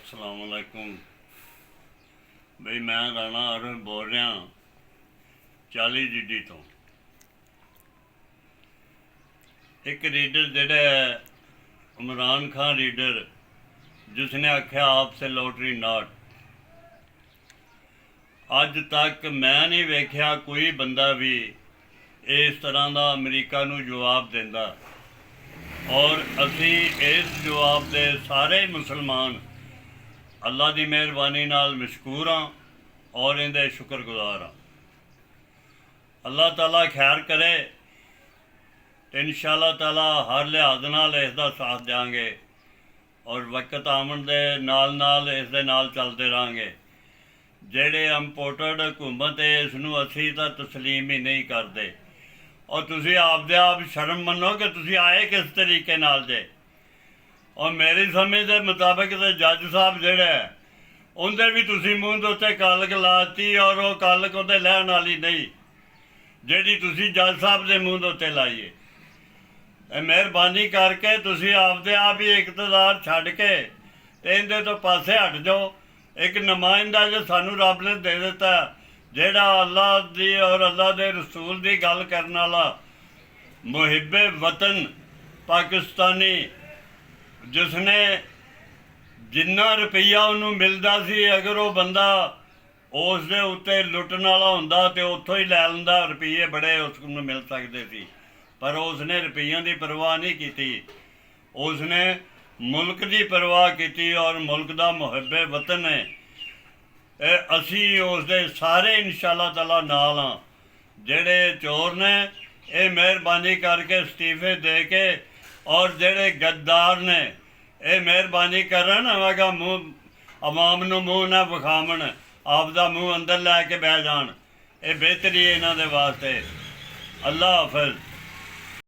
अस्सलाम वालेकुम बई मैं राना आरफ बोल रहा 40 जीडी तो एक रीडर जेड़ा इमरान खान रीडर जिसने आख्या आपसे लॉटरी नाट अज तक मैं नहीं वेख्या कोई बंदा भी इस तरह का अमरीका नूं जवाब देंदा और असी इस जवाब दे सारे मुसलमान अल्लाह की मेहरबानी नाल मशकूर हाँ और इहदे शुक्रगुजार हाँ। अल्लाह ताला खैर करे तो इंशाअल्लाह ताला हर लिहाज नाल इसका साथ देंगे और वक्त आमन दे नाल इस दे नाल चलते रहेंगे। जेड़े इंपॉर्टड हुकूमत है इसनूं असी तां तस्लीम ही नहीं करते और तुसी आपदे आप शर्म मनो कि तुसी आए किस तरीके नाल जे। और मेरी समझ के मुताबिक तो जज साहब जोड़ा है उनके भी तुसी मूँह के उत्ते कलक लाती और वो कलक उहदे लैण वाली नहीं जिहड़ी तुसी जज साहब के मूँह के उत्ते लाई है। मेहरबानी करके तुसी आपदे आप ही इकतदार छड्ड के इहदे तो पासे हट जाओ। एक नुमाइंदा जो सानू रब ने दे दिता जेड़ा अल्लाह दी और अल्लाह दे रसूल की गल करने वाला मुहिब्बे वतन पाकिस्तानी जिसने जिन्ना रुपया उन्होंने मिलता सी अगर वो बंदा उस दे उत्ते लुटन वाला हुंदा तो उत्थों ही लै लैंदा रुपये बड़े उसको मिल सकते सी पर उसने रुपयों की परवाह नहीं की। उसने मुल्क की परवाह की और मुल्क का मुहिब्बे वतन है। असी उस दे सारे इंशाअल्लाह ताला नाल हाँ। जेड़े चोर ने ये मेहरबानी करके इस्तीफे दे के और जेड़े गद्दार ने ये मेहरबानी करन वगा मूँह अवाम नूं मूँह ना विखावन आपदा मूँह अंदर लैके बह जान। ये बेहतरी है इन्हां दे वास्ते। अल्लाह हाफिज़।